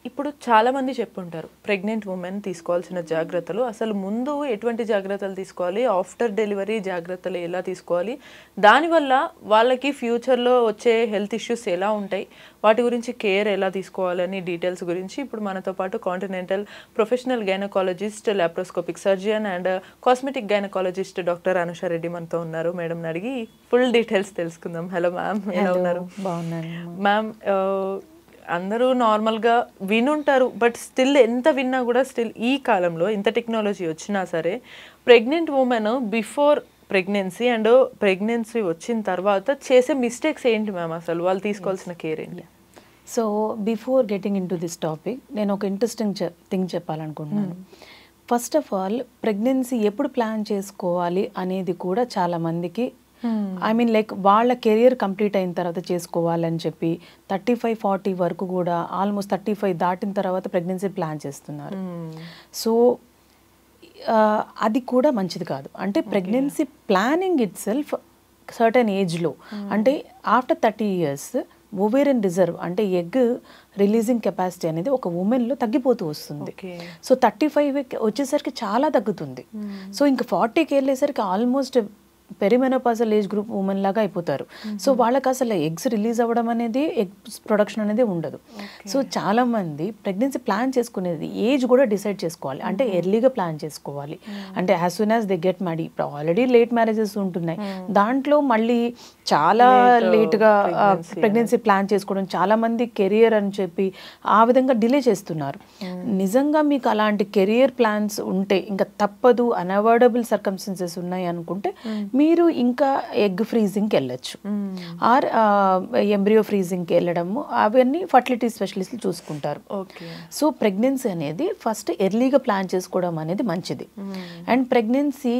ఇప్పుడు చాలామంది చెప్పుంటారు ప్రెగ్నెంట్ ఉమెన్ తీసుకోవాల్సిన జాగ్రత్తలు, అసలు ముందు ఎటువంటి జాగ్రత్తలు తీసుకోవాలి, ఆఫ్టర్ డెలివరీ జాగ్రత్తలు ఎలా తీసుకోవాలి, దానివల్ల వాళ్ళకి ఫ్యూచర్లో వచ్చే హెల్త్ ఇష్యూస్ ఎలా ఉంటాయి, వాటి గురించి కేర్ ఎలా తీసుకోవాలని డీటెయిల్స్ గురించి ఇప్పుడు మనతో పాటు continental professional gynaecologist, laparoscopic surgeon and cosmetic gynaecologist doctor Anusha Reddy మనతో ఉన్నారు. మేడం అడిగి ఫుల్ డీటెయిల్స్ తెలుసుకుందాం. హలో మ్యామ్, ఎలా ఉన్నారు? మ్యామ్, అందరూ నార్మల్గా వినుంటారు, బట్ స్టిల్ ఎంత విన్నా కూడా స్టిల్ ఈ కాలంలో ఇంత టెక్నాలజీ వచ్చినా సరే pregnant women before pregnancy and pregnancy వచ్చిన తర్వాత చేసే మిస్టేక్స్ ఏంటి మ్యామ్, అసలు వాళ్ళు తీసుకోవాల్సిన కేర్ ఏంటి? So before getting in to this topic నేను ఒక ఇంట్రెస్టింగ్ థింగ్ చెప్పాలనుకుంటున్నాను. ఫస్ట్ ఆఫ్ ఆల్ ప్రెగ్నెన్సీ ఎప్పుడు ప్లాన్ చేసుకోవాలి అనేది కూడా చాలా మందికి ఐ మీన్ లైక్ వాళ్ళ కెరియర్ కంప్లీట్ అయిన తర్వాత చేసుకోవాలని చెప్పి 35-40 వరకు కూడా ఆల్మోస్ట్ 35 దాటిన తర్వాత ప్రెగ్నెన్సీ ప్లాన్ చేస్తున్నారు. సో అది కూడా మంచిది కాదు. అంటే pregnancy planning it self certain ఏజ్లో, అంటే ఆఫ్టర్ 30 years ఓవేరియన్ రిజర్వ్ అంటే ఎగ్ రిలీజింగ్ కెపాసిటీ అనేది ఒక ఉమెన్లో తగ్గిపోతూ వస్తుంది. సో 35 వచ్చేసరికి చాలా తగ్గుతుంది. సో ఇంకా 40కి వెళ్ళేసరికి almost perimenopausal age group women లాగా అయిపోతారు. సో వాళ్ళకి అసలు ఎగ్స్ రిలీజ్ అవ్వడం అనేది, ఎగ్స్ ప్రొడక్షన్ అనేది ఉండదు. సో చాలా మంది ప్రెగ్నెన్సీ ప్లాన్ చేసుకునేది ఏజ్ కూడా డిసైడ్ చేసుకోవాలి, అంటే ఎర్లీగా ప్లాన్ చేసుకోవాలి. అంటే as soon as they get marry, ఇప్పుడు ఆల్రెడీ లేట్ మ్యారేజెస్ ఉంటున్నాయి, దాంట్లో మళ్ళీ చాలా లేట్గా ప్రెగ్నెన్సీ ప్లాన్ చేసుకోవడం, చాలా మంది కెరియర్ అని చెప్పి ఆ విధంగా డిలే చేస్తున్నారు. నిజంగా మీకు అలాంటి కెరియర్ ప్లాన్స్ ఉంటే ఇంకా తప్పదు, అన్అవాయిడబుల్ సర్కమ్స్టెన్సెస్ ఉన్నాయి అనుకుంటే మీరు ఇంకా ఎగ్ ఫ్రీజింగ్కి వెళ్ళచ్చు, ఆర్ ఎంబ్రియో ఫ్రీజింగ్కి వెళ్ళడము, అవన్నీ ఫర్టిలిటీ స్పెషలిస్టులు చూసుకుంటారు. సో ప్రెగ్నెన్సీ అనేది ఫస్ట్ ఎర్లీగా ప్లాన్ చేసుకోవడం అనేది మంచిది. అండ్ ప్రెగ్నెన్సీ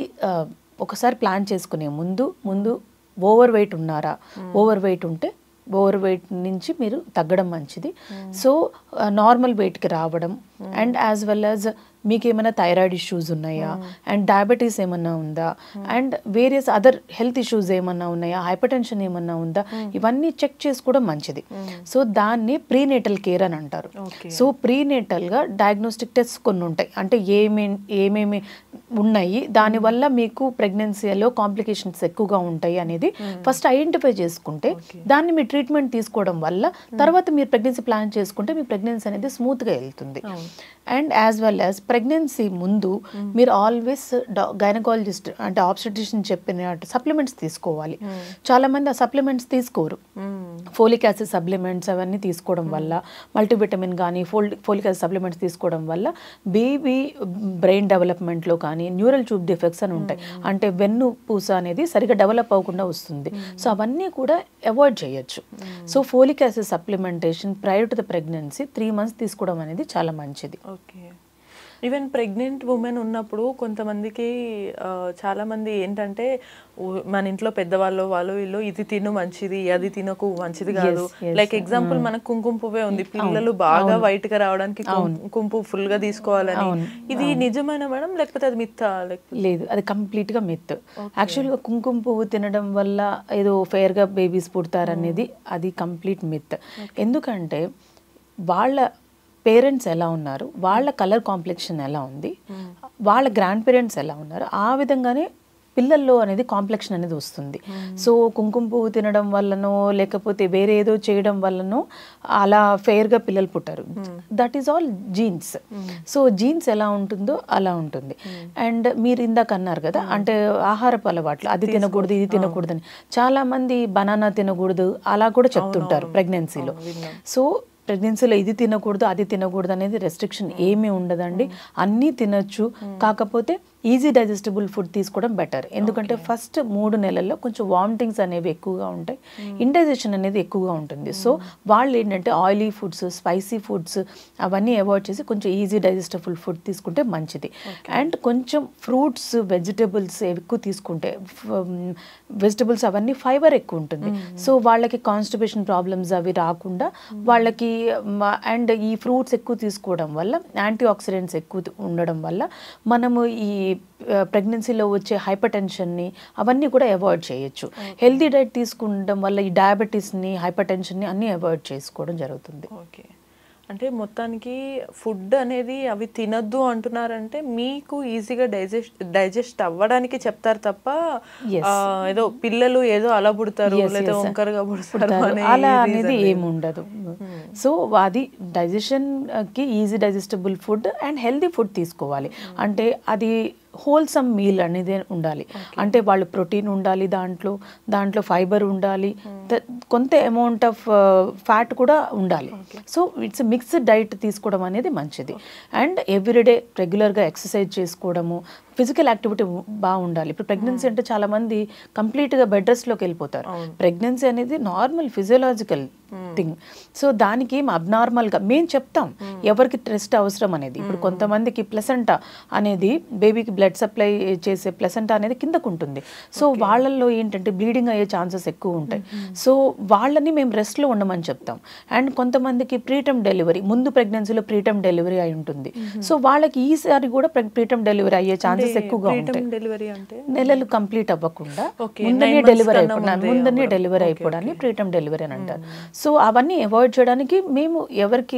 ఒకసారి ప్లాన్ చేసుకునే ముందు ఓవర్ వెయిట్ ఉన్నారా, ఓవర్ వెయిట్ ఉంటే ఓవర్ వెయిట్ నుంచి మీరు తగ్గడం మంచిది. సో నార్మల్ వెయిట్కి రావడం, అండ్ యాజ్ వెల్ యాజ్ మీకు ఏమైనా థైరాయిడ్ ఇష్యూస్ ఉన్నాయా, అండ్ డయాబెటీస్ ఏమన్నా ఉందా, and various other health issues ఏమన్నా ఉన్నాయా, హైపర్ టెన్షన్ ఏమన్నా ఉందా, ఇవన్నీ చెక్ చేసుకోవడం మంచిది. సో దాన్ని ప్రీనేటల్ కేర్ అని అంటారు. సో ప్రీనేటల్గా డయాగ్నోస్టిక్ టెస్ట్ కొన్ని ఉంటాయి, అంటే ఏమేమి ఉన్నాయి, దానివల్ల మీకు ప్రెగ్నెన్సీలో కాంప్లికేషన్స్ ఎక్కువగా ఉంటాయి అనేది ఫస్ట్ ఐడెంటిఫై చేసుకుంటే దాన్ని మీ ట్రీట్మెంట్ తీసుకోవడం వల్ల తర్వాత మీరు ప్రెగ్నెన్సీ ప్లాన్ చేసుకుంటే మీ ప్రెగ్నెన్సీ అనేది స్మూత్గా వెళ్తుంది. And as well as pregnancy ముందు మీరు ఆల్వేస్ గైనకాలజిస్ట్ అంటే ఆబ్స్టెట్రిషియన్ చెప్పిన సప్లిమెంట్స్ తీసుకోవాలి. చాలా మంది ఆ సప్లిమెంట్స్ తీసుకోరు. ఫోలిక్ యాసిడ్ సప్లిమెంట్స్ అవన్నీ తీసుకోవడం వల్ల, మల్టీవిటమిన్ కానీ ఫోలిక్ యాసిడ్ సప్లిమెంట్స్ తీసుకోవడం వల్ల బేబీ బ్రెయిన్ డెవలప్మెంట్లో కానీ న్యూరల్ ట్యూబ్ డిఫెక్ట్స్ అని ఉంటాయి, అంటే వెన్ను పూస అనేది సరిగ్గా డెవలప్ అవ్వకుండా వస్తుంది. సో అవన్నీ కూడా అవాయిడ్ చేయొచ్చు. So folic acid supplementation prior to the pregnancy 3 months తీసుకోవడం అనేది చాలా మంచిది. ఓకే. ఈవెన్ ప్రెగ్నెంట్ ఉమెన్ ఉన్నప్పుడు కొంతమందికి చాలామంది ఏంటంటే మన ఇంట్లో పెద్దవాళ్ళు వీళ్ళు ఇది తిను మంచిది, అది తినకు మంచిది కాదు. లైక్ ఎగ్జాంపుల్ మనకు కుంకుమ పువ్వే ఉంది, పిల్లలు బాగా వైట్ గా రావడానికి కుంకుమ పువ్వు ఫుల్ గా తీసుకోవాలని, ఇది నిజమైన మేడం లేకపోతే అది మిత్? లేదు, అది కంప్లీట్ గా మిత్. యాక్చువల్గా కుంకుమ పువ్వు తినడం వల్ల ఏదో ఫెయిర్ గా బేబీస్ పుడతారనేది అది కంప్లీట్ మిత్. ఎందుకంటే వాళ్ళ పేరెంట్స్ ఎలా ఉన్నారు, వాళ్ళ కలర్ కాంప్లెక్షన్ ఎలా ఉంది, వాళ్ళ గ్రాండ్ పేరెంట్స్ ఎలా ఉన్నారు, ఆ విధంగానే పిల్లల్లో అనేది కాంప్లెక్షన్ అనేది వస్తుంది. సో కుంకుమ పువ్వు తినడం వల్లనో లేకపోతే వేరే ఏదో చేయడం వల్లనో అలా ఫెయిర్గా పిల్లలు పుట్టారు. That is all jeans. So jeans ఎలా ఉంటుందో అలా ఉంటుంది. అండ్ మీరు ఇందాక అన్నారు కదా, అంటే ఆహారపు అలవాట్లు, అది తినకూడదు ఇది తినకూడదు అని. చాలామంది బనానా తినకూడదు అలా కూడా చెప్తుంటారు ప్రెగ్నెన్సీలో. సో ప్రెగ్నెన్సీలో ఇది తినకూడదు అది తినకూడదు అనేది రెస్ట్రిక్షన్ ఏమీ ఉండదండి, అన్నీ తినచ్చు. కాకపోతే ఈజీ డైజెస్టబుల్ ఫుడ్ తీసుకోవడం బెటర్. ఎందుకంటే ఫస్ట్ 3 నెలల్లో కొంచెం వామిటింగ్స్ అనేవి ఎక్కువగా ఉంటాయి, ఇండైజెషన్ అనేది ఎక్కువగా ఉంటుంది. సో వాళ్ళు ఏంటంటే ఆయిలీ ఫుడ్స్, స్పైసీ ఫుడ్స్ అవన్నీ అవాయిడ్ చేసి కొంచెం ఈజీ డైజెస్టబుల్ ఫుడ్ తీసుకుంటే మంచిది. అండ్ కొంచెం ఫ్రూట్స్, వెజిటబుల్స్ ఎక్కువ తీసుకుంటే, వెజిటబుల్స్ అవన్నీ ఫైబర్ ఎక్కువ ఉంటుంది. సో వాళ్ళకి కాన్స్టిపేషన్ ప్రాబ్లమ్స్ అవి రాకుండా వాళ్ళకి, అండ్ ఈ ఫ్రూట్స్ ఎక్కువ తీసుకోవడం వల్ల, యాంటీ ఆక్సిడెంట్స్ ఎక్కువ ఉండడం వల్ల మనము ఈ ప్రెగ్నెన్సీలో వచ్చే హైపర్ టెన్షన్ని అవన్నీ కూడా అవాయిడ్ చేయొచ్చు. హెల్తీ డైట్ తీసుకుంటం వల్ల ఈ డయాబెటీస్ని, హైపర్ టెన్షన్ని అన్నీ అవాయిడ్ చేసుకోవడం జరుగుతుంది. ఓకే. అంటే మొత్తానికి ఫుడ్ అనేది అవి తినద్దు అంటున్నారంటే మీకు ఈజీగా డైజెస్ట్ అవ్వడానికి చెప్తారు తప్ప ఏదో పిల్లలు ఏదో అలా పుడతారు లేదా వంకరగా పుడతారు అలా అనేది ఏమి ఉండదు. సో అది డైజెషన్ కి easy digestible food and healthy food తీసుకోవాలి. అంటే అది హోల్సమ్ మీల్ అనేది ఉండాలి. అంటే వాళ్ళు ప్రోటీన్ ఉండాలి, దాంట్లో ఫైబర్ ఉండాలి, కొంత అమౌంట్ ఆఫ్ ఫ్యాట్ కూడా ఉండాలి. సో ఇట్స్ మిక్స్డ్ డైట్ తీసుకోవడం అనేది మంచిది. అండ్ ఎవ్రీడే రెగ్యులర్గా ఎక్సర్సైజ్ చేసుకోవడము, ఫిజికల్ యాక్టివిటీ బాగుండాలి. ఇప్పుడు ప్రెగ్నెన్సీ అంటే చాలా మంది కంప్లీట్గా బెడ్ రెస్ట్లోకి వెళ్ళిపోతారు. ప్రెగ్నెన్సీ అనేది నార్మల్ ఫిజియోలాజికల్ థింగ్. సో దానికి అబ్నార్మల్గా మేము చెప్తాం ఎవరికి రెస్ట్ అవసరం అనేది. ఇప్పుడు కొంతమందికి ప్లసెంటా అనేది బేబీకి బ్లడ్ సప్లై చేసే ప్లసెంటా అనేది కిందకు ఉంటుంది. సో వాళ్ళల్లో ఏంటంటే బ్లీడింగ్ అయ్యే ఛాన్సెస్ ఎక్కువ ఉంటాయి. సో వాళ్ళని మేము రెస్ట్లో ఉండమని చెప్తాం. అండ్ కొంతమందికి ప్రీటర్మ్ డెలివరీ, ముందు ప్రెగ్నెన్సీలో ప్రీటర్మ్ డెలివరీ అయి ఉంటుంది. సో వాళ్ళకి ఈసారి కూడా ప్రీటర్మ్ డెలివరీ అయ్యే ఛాన్సెస్ ఎక్కువగా ఉంటాయి. నెలలు కంప్లీట్ అవ్వకుండా ముందనే డెలివరీ అయిపోవడాన్ని ప్రీటర్మ్ డెలివరీ అని అంటారు. సో అవన్నీ అవాయిడ్ చేయడానికి మేము ఎవరికి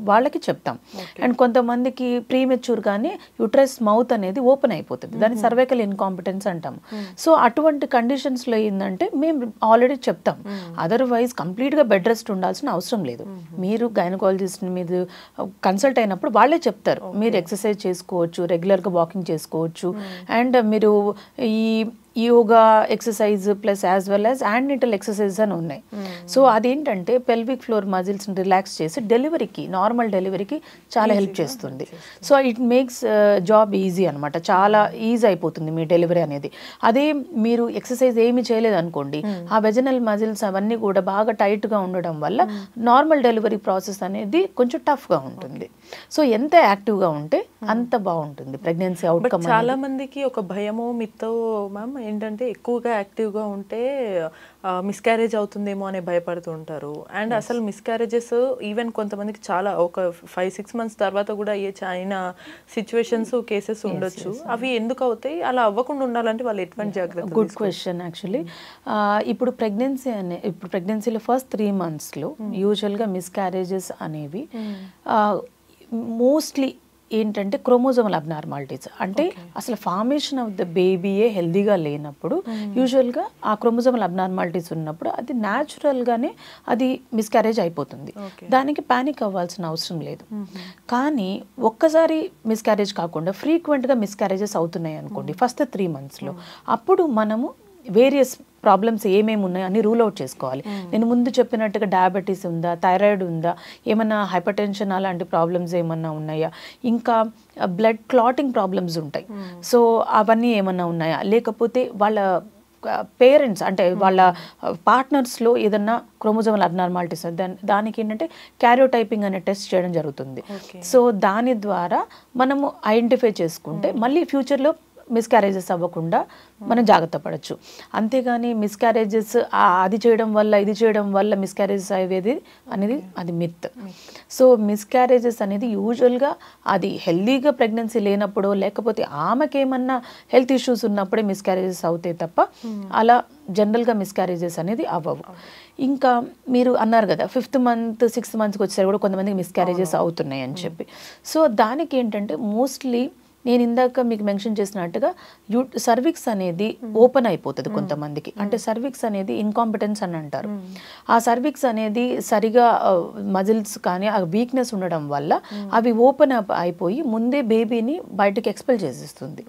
వాళ్ళకి చెప్తాం. అండ్ కొంతమందికి ప్రీమెచ్యూర్ గానే యూట్రస్ మౌత్ అనేది ఓపెన్ అయిపోతుంది, దాన్ని సర్వైకల్ ఇన్కాంపిటెన్స్ అంటాము. సో అటువంటి కండిషన్స్ లో ఏంటంటే మేము ఆల్రెడీ చెప్తాం. అదర్వైజ్ కంప్లీట్ గా బెడ్ రెస్ట్ ఉండాల్సిన అవసరం లేదు. మీరు గైనకాలజిస్ట్ మీద కన్సల్ట్ అయినప్పుడు వాళ్ళే చెప్తారు మీరు ఎక్సర్సైజ్ చేసుకోవచ్చు, రెగ్యులర్ గా వాకింగ్ చేసుకోవచ్చు, అండ్ మీరు ఈ yoga exercise plus as well as antenatal exercise అని ఉన్నాయి. సో అదేంటంటే పెల్విక్ ఫ్లోర్ మజిల్స్ని రిలాక్స్ చేసి డెలివరీకి, నార్మల్ డెలివరీకి చాలా హెల్ప్ చేస్తుంది. So it makes job easy అనమాట, చాలా ఈజీ అయిపోతుంది మీ డెలివరీ అనేది. అదే మీరు ఎక్సర్సైజ్ ఏమి చేయలేదు అనుకోండి, ఆ వెజనల్ మజిల్స్ అవన్నీ కూడా బాగా టైట్గా ఉండడం వల్ల నార్మల్ డెలివరీ ప్రాసెస్ అనేది కొంచెం టఫ్గా ఉంటుంది. సో ఎంత యాక్టివ్గా ఉంటే అంత బాగుంటుంది ప్రెగ్నెన్సీ అవుట్కమ్. చాలా మందికి ఒక భయమో మిత్తో మ్యామ్ ఏంటంటే ఎక్కువగా యాక్టివ్గా ఉంటే మిస్క్యారేజ్ అవుతుందేమో అని భయపడుతూ ఉంటారు. అండ్ అసలు మిస్క్యారేజెస్ ఈవెన్ కొంతమందికి చాలా ఒక 5-6 మంత్స్ తర్వాత కూడా అయిన సిచ్యువేషన్స్ కేసెస్ ఉండొచ్చు. అవి ఎందుకు అవుతాయి, అలా అవ్వకుండా ఉండాలంటే వాళ్ళు ఎటువంటి జాగ్రత్త? Good question. యాక్చువల్లీ ఇప్పుడు ప్రెగ్నెన్సీలో ఫస్ట్ 3 monthsలో యూజువల్గా మిస్క్యారేజెస్ అనేవి మోస్ట్లీ ఏంటంటే క్రోమోజోమల్ అబ్నార్మాలిటీస్. అంటే అసలు ఫార్మేషన్ ఆఫ్ ద బేబీయే హెల్దీగా లేనప్పుడు యూజువల్గా ఆ క్రోమోజోమల్ అబ్నార్మాలిటీస్ ఉన్నప్పుడు అది న్యాచురల్గానే అది మిస్క్యారేజ్ అయిపోతుంది. దానికి ప్యానిక్ అవ్వాల్సిన అవసరం లేదు. కానీ ఒక్కసారి మిస్క్యారేజ్ కాకుండా ఫ్రీక్వెంట్గా మిస్క్యారేజెస్ అవుతున్నాయి అనుకోండి ఫస్ట్ 3 monthsలో, అప్పుడు మనము వేరియస్ ప్రాబ్లమ్స్ ఏమేమి ఉన్నాయో అని రూల్ అవుట్ చేసుకోవాలి. నేను ముందు చెప్పినట్టుగా డయాబెటీస్ ఉందా, థైరాయిడ్ ఉందా, ఏమన్నా హైపర్ టెన్షన్ అలాంటి ప్రాబ్లమ్స్ ఏమన్నా ఉన్నాయా, ఇంకా బ్లడ్ క్లాటింగ్ ప్రాబ్లమ్స్ ఉంటాయి. సో అవన్నీ ఏమన్నా ఉన్నాయా, లేకపోతే వాళ్ళ పేరెంట్స్ అంటే వాళ్ళ పార్ట్నర్స్లో ఏదన్నా క్రోమోజోమల్ అబ్నార్మాలిటీస్ దానికి ఏంటంటే క్యారియోటైపింగ్ అనే టెస్ట్ చేయడం జరుగుతుంది. సో దాని ద్వారా మనము ఐడెంటిఫై చేసుకుంటే మళ్ళీ ఫ్యూచర్లో మిస్క్యారేజెస్ అవ్వకుండా మనం జాగ్రత్త పడవచ్చు. అంతేగాని మిస్క్యారేజెస్ అది చేయడం వల్ల ఇది చేయడం వల్ల మిస్క్యారేజెస్ అయ్యేది అనేది అది మిత్. సో మిస్క్యారేజెస్ అనేది యూజువల్గా అది హెల్దీగా ప్రెగ్నెన్సీ లేనప్పుడు లేకపోతే ఆమెకేమన్నా హెల్త్ ఇష్యూస్ ఉన్నప్పుడే మిస్క్యారేజెస్ అవుతాయి తప్ప అలా జనరల్గా మిస్క్యారేజెస్ అనేది అవ్వవు. ఇంకా మీరు అన్నారు కదా 5th month 6th monthకి వచ్చేసరికి కూడా కొంతమందికి మిస్క్యారేజెస్ అవుతున్నాయి అని చెప్పి. సో దానికి ఏంటంటే మోస్ట్లీ నేను ఇందాక మీకు మెన్షన్ చేసినట్టుగా సర్విక్స్ అనేది ఓపెన్ అయిపోతుంది కొంతమందికి. అంటే సర్విక్స్ అనేది ఇన్కాంపిటెన్స్ అని అంటారు. ఆ సర్విక్స్ అనేది సరిగా మజిల్స్ కానీ ఆ వీక్నెస్ ఉండడం వల్ల అవి ఓపెన్ అయిపోయి ముందే బేబీని బయటకి ఎక్స్పెల్ చేసేస్తుంది.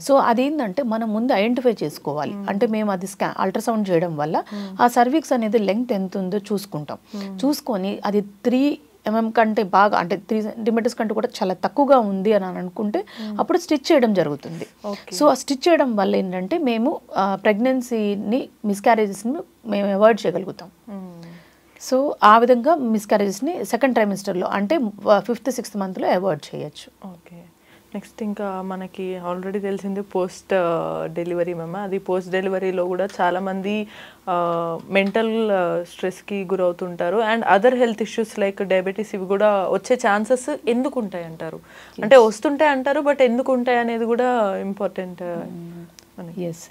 సో అదేంటంటే మనం ముందు ఐడెంటిఫై చేసుకోవాలి. అంటే మేము అది అల్ట్రాసౌండ్ చేయడం వల్ల ఆ సర్విక్స్ అనేది లెంగ్త్ ఎంత ఉందో చూసుకుంటాం. చూసుకొని అది 3 mm కంటే బాగా అంటే 3 centimeters కంటే కూడా చాలా తక్కువగా ఉంది అని అనుకుంటే అప్పుడు స్టిచ్ చేయడం జరుగుతుంది. సో ఆ స్టిచ్ చేయడం వల్ల ఏంటంటే మేము ప్రెగ్నెన్సీని మిస్క్యారేజెస్ని మేము అవాయిడ్ చేయగలుగుతాం. సో ఆ విధంగా మిస్క్యారేజెస్ని 2nd trimester అంటే 5th 6th monthలో అవాయిడ్ చేయొచ్చు. ఓకే. నెక్స్ట్ ఇంకా మనకి ఆల్రెడీ తెలిసింది పోస్ట్ డెలివరీ మ్యామ్. అది పోస్ట్ డెలివరీలో కూడా చాలామంది మెంటల్ స్ట్రెస్కి గురవుతుంటారు. And other health issues like diabetes ఇవి కూడా వచ్చే ఛాన్సెస్ ఎందుకు ఉంటాయి అంటారు? అంటే వస్తుంటాయి అంటారు, బట్ ఎందుకు ఉంటాయి అనేది కూడా ఇంపార్టెంట్. ఎస్,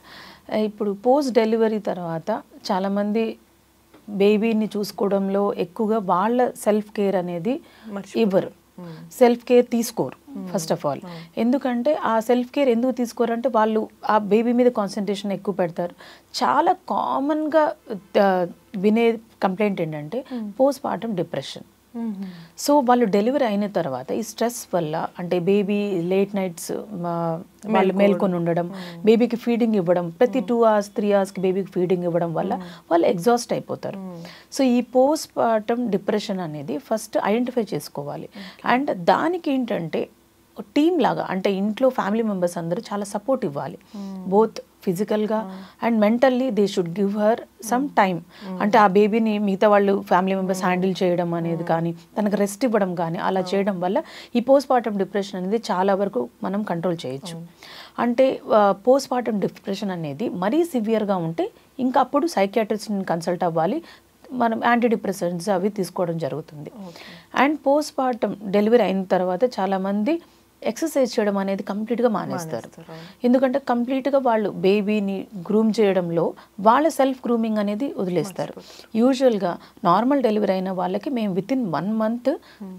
ఇప్పుడు పోస్ట్ డెలివరీ తర్వాత చాలామంది బేబీని చూసుకోవడంలో ఎక్కువగా వాళ్ళ సెల్ఫ్ కేర్ అనేది ఇవ్వరు, సెల్ఫ్ కేర్ తీసుకోరు ఫస్ట్ ఆఫ్ ఆల్. ఎందుకంటే ఆ సెల్ఫ్ కేర్ ఎందుకు తీసుకోరు అంటే వాళ్ళు ఆ బేబీ మీద కాన్సన్ట్రేషన్ ఎక్కువ పెడతారు. చాలా కామన్గా వినే కంప్లైంట్ ఏంటంటే పోస్ట్ పార్టమ్ డిప్రెషన్. సో వాళ్ళు డెలివరీ అయిన తర్వాత ఈ స్ట్రెస్ వల్ల, అంటే బేబీ లేట్ నైట్స్ వాళ్ళు మేల్కొని ఉండడం, బేబీకి ఫీడింగ్ ఇవ్వడం, ప్రతి 2 hours 3 hours బేబీకి ఫీడింగ్ ఇవ్వడం వల్ల వాళ్ళు ఎగ్జాస్ట్ అయిపోతారు. సో ఈ పోస్ట్ పార్టమ్ డిప్రెషన్ అనేది ఫస్ట్ ఐడెంటిఫై చేసుకోవాలి. అండ్ దానికి ఏంటంటే టీమ్ లాగా, అంటే ఇంట్లో ఫ్యామిలీ మెంబర్స్ అందరూ చాలా సపోర్ట్ ఇవ్వాలి, బోత్ ఫిజికల్గా and mentally. They should give her some time. అంటే ఆ బేబీని మిగతా వాళ్ళు ఫ్యామిలీ మెంబర్స్ హ్యాండిల్ చేయడం అనేది కానీ, తనకు రెస్ట్ ఇవ్వడం కానీ అలా చేయడం వల్ల ఈ పోస్ట్ పార్టమ్ డిప్రెషన్ అనేది చాలా వరకు మనం కంట్రోల్ చేయొచ్చు. అంటే పోస్ట్ పార్టమ్ డిప్రెషన్ అనేది మరీ సివియర్గా ఉంటే ఇంకా అప్పుడు సైకియాట్రిస్ట్ని కన్సల్ట్ అవ్వాలి, మనం యాంటీ డిప్రెసెంట్స్ అవి తీసుకోవడం జరుగుతుంది. అండ్ పోస్ట్ పార్టమ్ డెలివరీ అయిన తర్వాత చాలామంది ఎక్సర్సైజ్ చేయడం అనేది కంప్లీట్గా మానేస్తారు. ఎందుకంటే కంప్లీట్గా వాళ్ళు బేబీని గ్రూమ్ చేయడంలో వాళ్ళ సెల్ఫ్ గ్రూమింగ్ అనేది వదిలేస్తారు. యూజువల్గా నార్మల్ డెలివరీ అయిన వాళ్ళకి మేము వితిన్ 1 month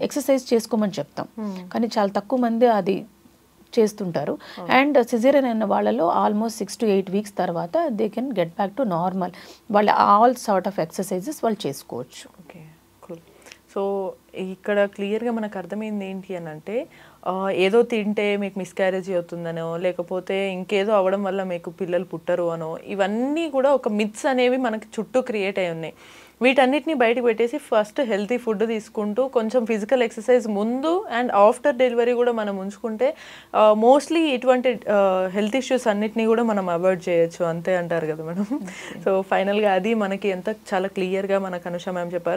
ఎక్సర్సైజ్ చేసుకోమని చెప్తాం, కానీ చాలా తక్కువ మంది అది చేస్తుంటారు. అండ్ సిజేరియన్ అయిన వాళ్ళలో ఆల్మోస్ట్ 6 to 8 weeks తర్వాత they can get back to normal. వాళ్ళ ఆల్ సార్ట్ ఆఫ్ ఎక్సర్సైజెస్ వాళ్ళు చేసుకోవచ్చు. Okay, cool. సో ఇక్కడ క్లియర్గా మనకు అర్థమైంది ఏంటి అని అంటే, ఏదో తింటే మీకు మిస్క్యారేజ్ అవుతుందనో, లేకపోతే ఇంకేదో అవ్వడం వల్ల మీకు పిల్లలు పుట్టరు అనో, ఇవన్నీ కూడా ఒక మిత్స్ అనేవి మనకి చుట్టూ క్రియేట్ అయి ఉన్నాయి. వీటన్నిటిని బయటకు పెట్టేసి ఫస్ట్ హెల్తీ ఫుడ్ తీసుకుంటూ కొంచెం ఫిజికల్ ఎక్సర్సైజ్ ముందు అండ్ ఆఫ్టర్ డెలివరీ కూడా మనం ఉంచుకుంటే మోస్ట్లీ ఇటువంటి హెల్త్ ఇష్యూస్ అన్నిటినీ కూడా మనం అవాయిడ్ చేయొచ్చు, అంతే అంటారు కదా మేడం. సో ఫైనల్గా అది మనకి ఎంత చాలా క్లియర్గా మనకు అనుష మ్యామ్ చెప్పారు.